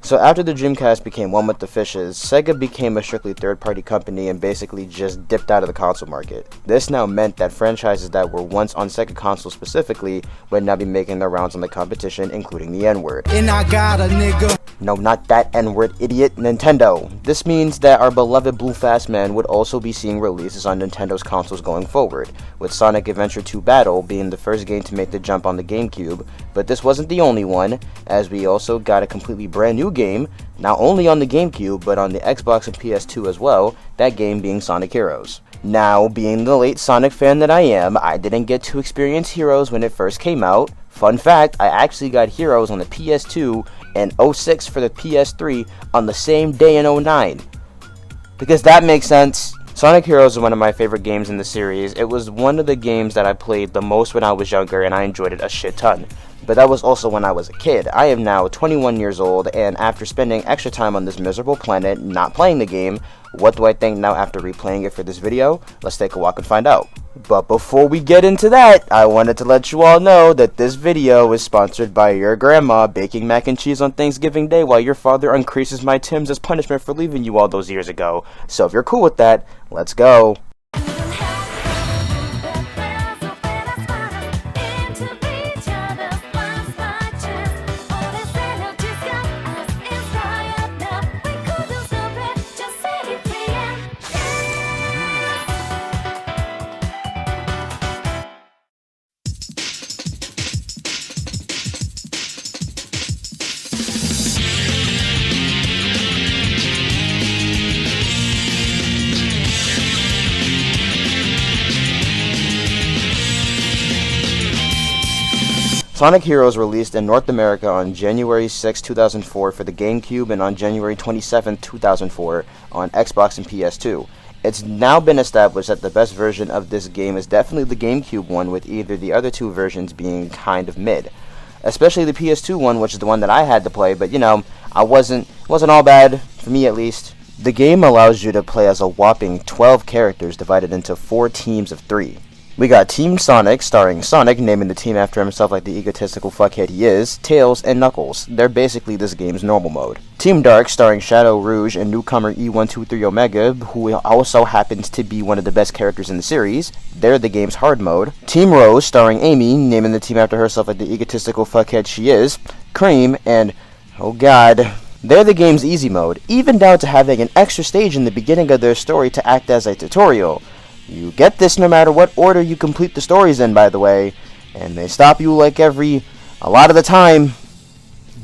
So after the Dreamcast became one with the fishes, Sega became a strictly third-party company and basically just dipped out of the console market. This now meant that franchises that were once on Sega consoles specifically would now be making their rounds on the competition, including the N-word. And I got a nigga. No, not that N-word, idiot. Nintendo. This means that our beloved Blue Fast Man would also be seeing releases on Nintendo's consoles going forward, with Sonic Adventure 2 Battle being the first game to make the jump on the GameCube, but this wasn't the only one, as we also got a completely brand new game, not only on the GameCube, but on the Xbox and PS2 as well, that game being Sonic Heroes. Now, being the late Sonic fan that I am, I didn't get to experience Heroes when it first came out. Fun fact, I actually got Heroes on the PS2 and 06 for the PS3 on the same day in 09. Because that makes sense. Sonic Heroes is one of my favorite games in the series. It was one of the games that I played the most when I was younger, and I enjoyed it a shit ton. But that was also when I was a kid. I am now 21 years old, and after spending extra time on this miserable planet not playing the game, what do I think now after replaying it for this video? Let's take a walk and find out. But before we get into that, I wanted to let you all know that this video is sponsored by your grandma baking mac and cheese on Thanksgiving Day while your father uncreases my Timbs as punishment for leaving you all those years ago. So if you're cool with that, let's go. Sonic Heroes released in North America on January 6, 2004 for the GameCube and on January 27, 2004 on Xbox and PS2. It's now been established that the best version of this game is definitely the GameCube one, with either the other two versions being kind of mid. Especially the PS2 one, which is the one that I had to play, but you know, it wasn't all bad, for me at least. The game allows you to play as a whopping 12 characters divided into 4 teams of 3. We got Team Sonic, starring Sonic, naming the team after himself like the egotistical fuckhead he is, Tails, and Knuckles. They're basically this game's normal mode. Team Dark, starring Shadow Rouge and newcomer E123 Omega, who also happens to be one of the best characters in the series. They're the game's hard mode. Team Rose, starring Amy, naming the team after herself like the egotistical fuckhead she is, Cream, and, oh god, they're the game's easy mode, even down to having an extra stage in the beginning of their story to act as a tutorial. You get this no matter what order you complete the stories in, by the way, and they stop you like a lot of the time.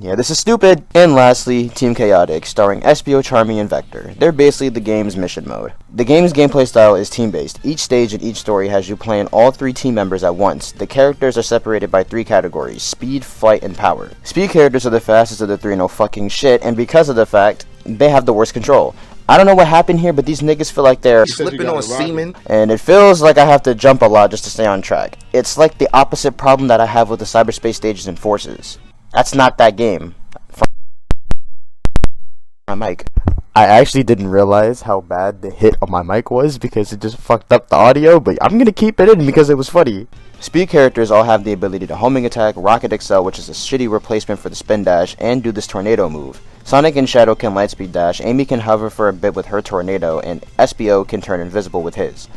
Yeah, this is stupid. And lastly, Team Chaotic, starring Espio, Charmy, and Vector. They're basically the game's mission mode. The game's gameplay style is team-based. Each stage and each story has you playing all 3 team members at once. The characters are separated by 3 categories: speed, flight, and power. Speed characters are the fastest of the 3, no fucking shit, and because of the fact, they have the worst control. I don't know what happened here, but these niggas feel like they're slipping on semen, and it feels like I have to jump a lot just to stay on track. It's like the opposite problem that I have with the cyberspace stages and Forces. That's not that game. My mic. I actually didn't realize how bad the hit on my mic was because it just fucked up the audio, but I'm gonna keep it in because it was funny. Speed characters all have the ability to homing attack, rocket excel, which is a shitty replacement for the spin dash, and do this tornado move. Sonic and Shadow can lightspeed dash, Amy can hover for a bit with her tornado, and Espio can turn invisible with his.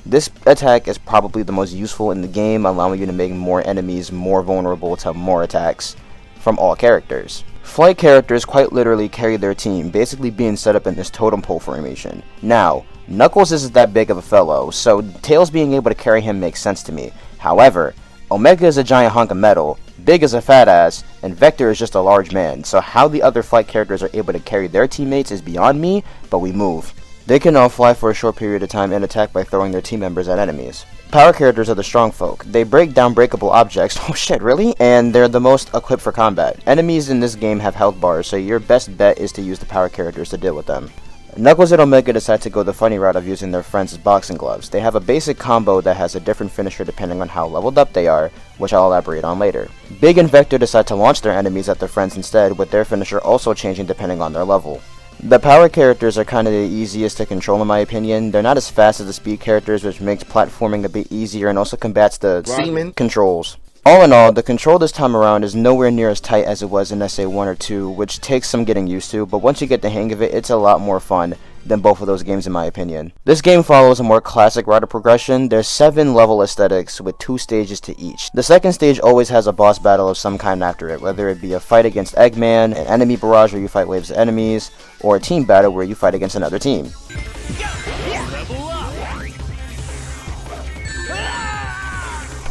This attack is probably the most useful in the game, allowing you to make more enemies more vulnerable to more attacks from all characters. Flight characters quite literally carry their team, basically being set up in this totem pole formation. Now, Knuckles isn't that big of a fellow, so Tails being able to carry him makes sense to me. However, Omega is a giant hunk of metal, Big is a fat ass, and Vector is just a large man, so how the other flight characters are able to carry their teammates is beyond me, but we move. They can all fly for a short period of time and attack by throwing their team members at enemies. Power characters are the strong folk. They break down breakable objects, oh shit, really? And they're the most equipped for combat. Enemies in this game have health bars, so your best bet is to use the power characters to deal with them. Knuckles and Omega decide to go the funny route of using their friends as boxing gloves. They have a basic combo that has a different finisher depending on how leveled up they are, which I'll elaborate on later. Big and Vector decide to launch their enemies at their friends instead, with their finisher also changing depending on their level. The power characters are kinda the easiest to control in my opinion. They're not as fast as the speed characters, which makes platforming a bit easier and also combats the semen controls. All in all, the control this time around is nowhere near as tight as it was in SA1 or 2, which takes some getting used to, but once you get the hang of it, it's a lot more fun than both of those games in my opinion. This game follows a more classic route of progression. There's 7 level aesthetics with 2 stages to each. The second stage always has a boss battle of some kind after it, whether it be a fight against Eggman, an enemy barrage where you fight waves of enemies, or a team battle where you fight against another team.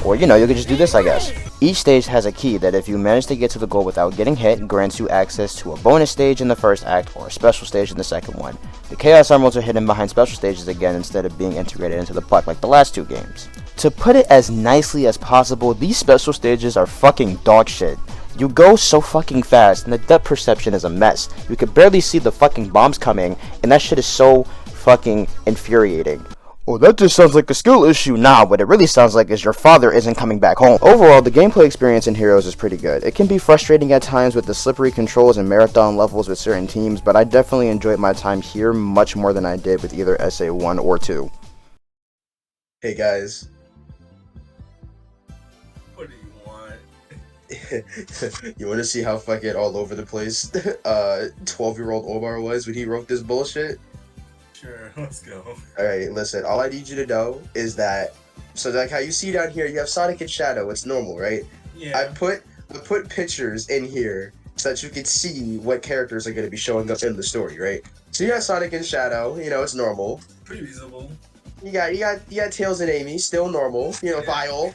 Or, you could just do this, I guess. Each stage has a key that if you manage to get to the goal without getting hit, grants you access to a bonus stage in the first act or a special stage in the second one. The Chaos Emeralds are hidden behind special stages again instead of being integrated into the puck like the last 2 games. To put it as nicely as possible, these special stages are fucking dog shit. You go so fucking fast and the depth perception is a mess. You can barely see the fucking bombs coming and that shit is so fucking infuriating. Oh, that just sounds like a skill issue. Nah, what it really sounds like is your father isn't coming back home. Overall, the gameplay experience in Heroes is pretty good. It can be frustrating at times with the slippery controls and marathon levels with certain teams, but I definitely enjoyed my time here much more than I did with either SA1 or 2. Hey guys. What do you want? You want to see how fucking all over the place 12-year-old Omar was when he wrote this bullshit? Sure, let's go. Alright, listen, all I need you to know is that, so like how you see down here, you have Sonic and Shadow, it's normal, right? Yeah. I put pictures in here so that you can see what characters are going to be showing up in the story, right? So you got Sonic and Shadow, it's normal. Pretty reasonable. You got Tails and Amy, still normal, Vile.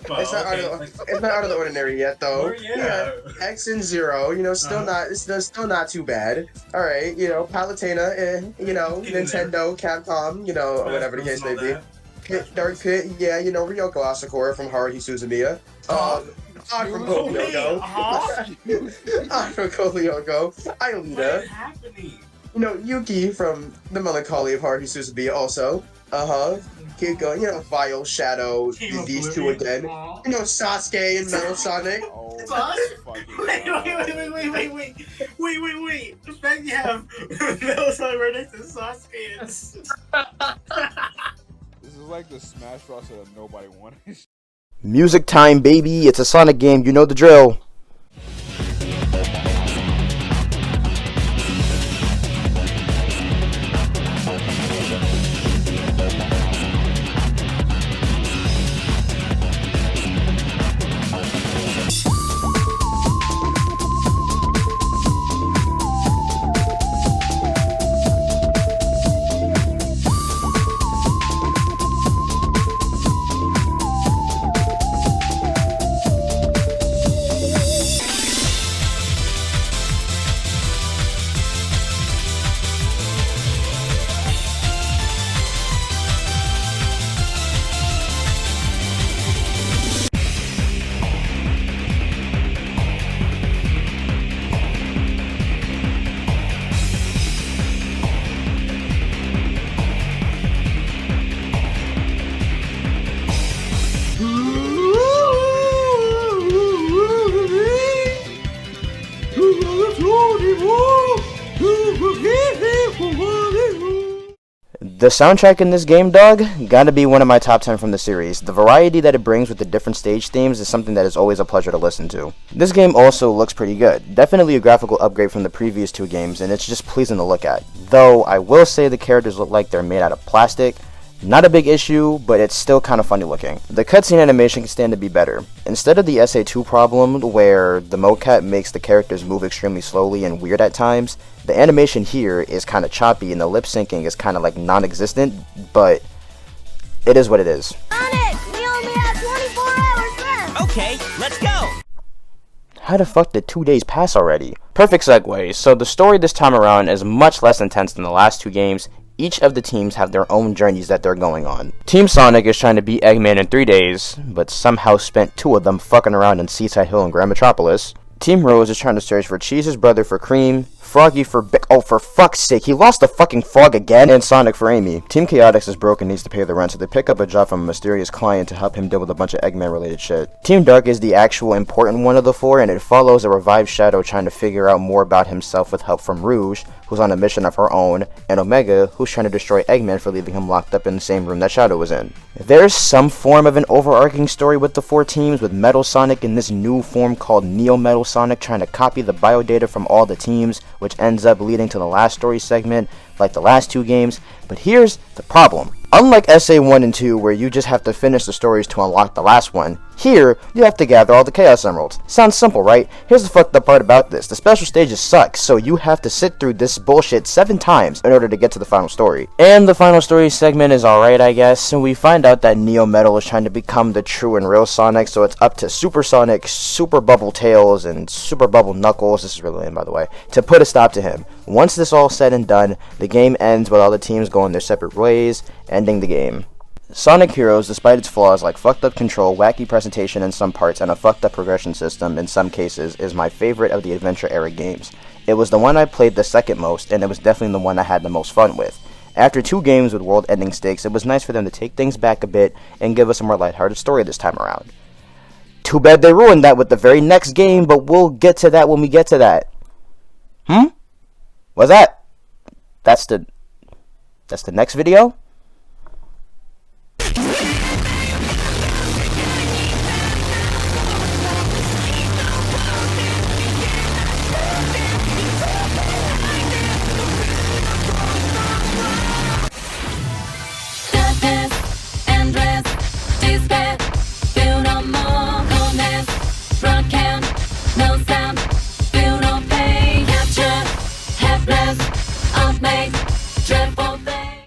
Well, It's not out of the ordinary yet, though. Yeah. X and Zero, still not too bad. All right, Palutena, Nintendo, Capcom, or whatever the case may be. Dark Pit, yeah, Ryoko Asakura from Haruhi Suzumiya. I'm from Kolyoko. I'm from Kolyoko. Aelita. What is happening? Yuki from The Melancholy of Haruhi Suzumiya also. Keep going, Vile, Shadow, these two again. Sasuke and Metal Sonic. Oh, Wait. The fact you have Metal Sonic right next to Sasuke is... This is like the Smash Bros. That nobody wanted. Music time, baby. It's a Sonic game. You know the drill. The soundtrack in this game, dog, gotta be one of my top 10 from the series. The variety that it brings with the different stage themes is something that is always a pleasure to listen to. This game also looks pretty good. Definitely a graphical upgrade from the previous 2 games, and it's just pleasing to look at. Though, I will say the characters look like they're made out of plastic. Not a big issue, but it's still kind of funny looking. The cutscene animation can stand to be better. Instead of the SA2 problem, where the mocap makes the characters move extremely slowly and weird at times, the animation here is kind of choppy and the lip syncing is kind of like non-existent, but it is what it is. Sonic, we only have 24 hours left! Okay, let's go! How the fuck did 2 days pass already? Perfect segue. So the story this time around is much less intense than the last 2 games. Each of the teams have their own journeys that they're going on. Team Sonic is trying to beat Eggman in 3 days, but somehow spent 2 of them fucking around in Seaside Hill and Grand Metropolis. Team Rose is trying to search for Cheese's brother for Cream, Froggy for oh, for fuck's sake, he lost the fucking frog again, and Sonic for Amy. Team Chaotix is broke and needs to pay the rent, so they pick up a job from a mysterious client to help him deal with a bunch of Eggman-related shit. Team Dark is the actual important one of the four, and it follows a revived Shadow trying to figure out more about himself with help from Rouge, who's on a mission of her own, and Omega, who's trying to destroy Eggman for leaving him locked up in the same room that Shadow was in. There's some form of an overarching story with the four teams, with Metal Sonic in this new form called Neo Metal Sonic trying to copy the biodata from all the teams, which ends up leading to the last story segment, like the last two games. But here's the problem. Unlike SA1 and 2, where you just have to finish the stories to unlock the last one, here, you have to gather all the Chaos Emeralds. Sounds simple, right? Here's the fucked up part about this. The special stages suck, so you have to sit through this bullshit 7 times in order to get to the final story. And the final story segment is alright, I guess, and we find out that Neo Metal is trying to become the true and real Sonic, so it's up to Super Sonic, Super Bubble Tails, and Super Bubble Knuckles, this is really lame by the way, to put a stop to him. Once this all said and done, the game ends with all the teams going their separate ways, ending the game. Sonic Heroes, despite its flaws like fucked up control, wacky presentation in some parts, and a fucked up progression system in some cases, is my favorite of the adventure era games. It was the one I played the second most, and it was definitely the one I had the most fun with. After 2 games with world-ending stakes, it was nice for them to take things back a bit and give us a more lighthearted story this time around. Too bad they ruined that with the very next game, but we'll get to that when we get to that. What's that? That's the next video?